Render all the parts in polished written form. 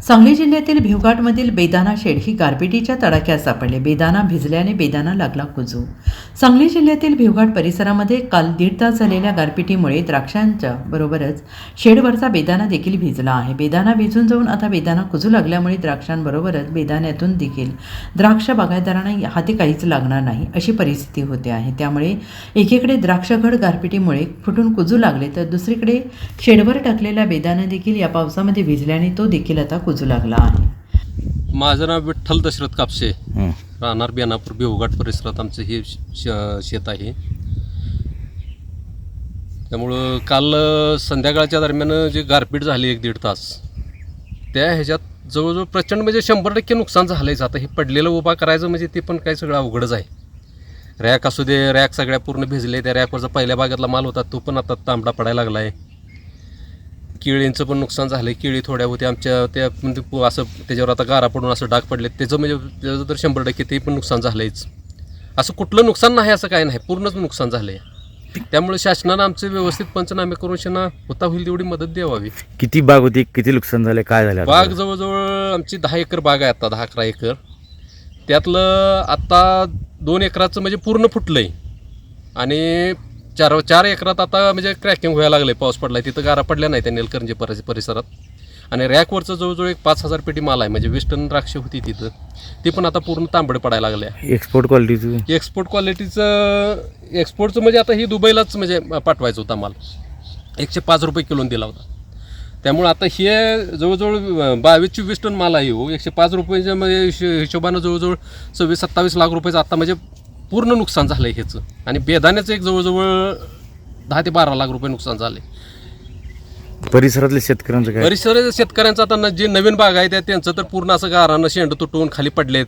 सांगली जिल्ह्यातील भिवघाटमधील बेदाना शेड ही गारपिटीच्या तडाख्यात सापडले. बेदाना भिजल्याने बेदाना लागला कुजू. सांगली जिल्ह्यातील भिवघाट परिसरामध्ये काल 1.5 तास झालेल्या गारपिटीमुळे द्राक्षांच्या बरोबरच शेडवरचा बेदाना देखील भिजला आहे. बेदाना भिजून जाऊन आता बेदाना कुजू लागल्यामुळे द्राक्षांबरोबरच बेदाण्यातून देखील द्राक्ष बागायतदारांना हाती काहीच लागणार नाही अशी परिस्थिती होते आहे. त्यामुळे एकीकडे द्राक्षघड गारपिटीमुळे फुटून कुजू लागले तर दुसरीकडे शेडवर टाकलेला बेदाना देखील या पावसामध्ये भिजल्याने तो देखील आता कुजू लागला आहे. माझं नाव विठ्ठल दशरथ कापसे, राहणार बेनापूर भिवघाट परिसरात आमचं हे शेत आहे. त्यामुळं काल संध्याकाळच्या दरम्यान जे गारपीट झाली 1-1.5 तास, त्या ह्याच्यात जवळजवळ प्रचंड म्हणजे 100% नुकसान झालंच. आता हे पडलेलं उभा करायचं म्हणजे ते पण काही सगळं अवघडच आहे. रॅक असू दे, रॅक सगळ्या पूर्ण भिजले. त्या रॅकवरचा पहिल्या भागातला माल होता तो पण आता तांबडा पडायला लागला आहे. केळींचं पण नुकसान झालं आहे. केळी थोड्या होत्या आमच्या, त्या म्हणजे असं त्याच्यावर आता गारा पडून असं डाग पडले. त्याचं म्हणजे त्याचं तर 100% ते पण नुकसान झालं आहेच. असं कुठलं नुकसान नाही असं काही नाही, पूर्णच नुकसान झालं आहे. त्यामुळे शासनानं आमचे व्यवस्थित पंचनामे करून त्यांना होता होईल तेवढी मदत द्यावी. किती बाग होती, किती नुकसान झाले, काय झालं? बाग जवळजवळ आमची 10 एकर बाग आहे आता, 10-11 एकर. त्यातलं आता 2 एकराचं म्हणजे पूर्ण फुटलं आहे आणि 4 एकरात आता म्हणजे क्रॅकिंग व्हायला लागलं आहे. पाऊस पडला आहे, तिथं गारा पडल्या नाही त्या नेलकरंजी परिसरात. आणि रॅकवरचं जवळजवळ एक 5,000 पेटी माल आहे, म्हणजे 20 टन द्राक्ष होती तिथं, ती पण आता पूर्ण तांबडे पडायला लागले आहे. एक्सपोर्ट क्वालिटीचं एक्सपोर्टचं म्हणजे आता ही दुबईलाच म्हणजे पाठवायचं होता माल, 105 रुपये किलोने दिला होता. त्यामुळे आता हे जवळजवळ 22-24 टन माल आहे. 105 रुपयाच्या म्हणजे हिशोबानं जवळजवळ 26-27 लाख रुपयाचं आता म्हणजे पूर्ण नुकसान झालं आहे ह्याचं. आणि बेदाण्याचं एक जवळजवळ 10 ते 12 लाख रुपये नुकसान झाले. परिसरातल्या शेतकऱ्यांचं काय? परिसराच्या शेतकऱ्यांचं आता जे नवीन बाग आहे त्यांचं तर पूर्ण असं गारानं शेंड तुटून खाली पडलेत.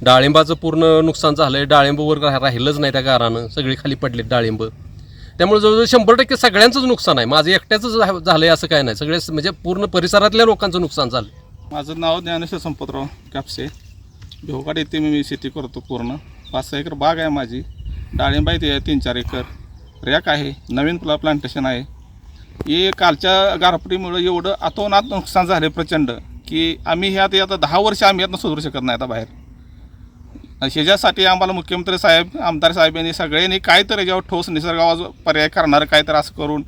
डाळिंबाचं पूर्ण नुकसान झालं आहे. डाळिंबावर राहिलंच नाही त्या गारानं, सगळी खाली पडलेत डाळिंब. त्यामुळे जवळजवळ 100% सगळ्यांचंच नुकसान आहे. माझं एकट्याचंच झालं आहे असं काय नाही, सगळे म्हणजे पूर्ण परिसरातल्या लोकांचं नुकसान झालं. माझं नाव ज्ञानेश्वर संपतराव कापसे. भिवघाट येथे मी शेती करतो. पूर्ण 5-6 एकर बाग आहे माझी. डाळिंब आहे ते 3-4 एकर. रॅक आहे, नवीन प्लांटेशन आहे. हे कालच्या गारपिटीमुळे एवढं अतोनात नुकसान झाले प्रचंड की आम्ही हे आता 10 वर्ष आम्ही यातनं सुधारू शकत नाही आता बाहेर. ह्याच्यासाठी आम्हाला मुख्यमंत्री साहेब, आमदार साहेब यांनी सगळ्यांनी काहीतरी याच्यावर ठोस निसर्गावर पर्याय करणारं काहीतरी असं करून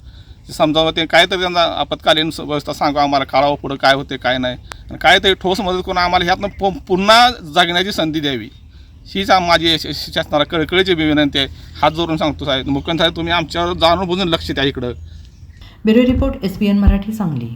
समजावं, ते काहीतरी त्यांना आपत्कालीन व्यवस्था सांगा आम्हाला, काळावं पुढं काय होते काय नाही, आणि काहीतरी ठोस मदत करून आम्हाला ह्यातनं पुन्हा जगण्याची संधी द्यावी. हीच माझी शासनाला कळकळीची विनंती आहे. हात जोडून सांगतो साहेब, मुख्यमंत्री साहेब तुम्ही आमच्यावर जाणून बुजून लक्ष द्या इकडं. Bureau report SBN Marathi, Sangli.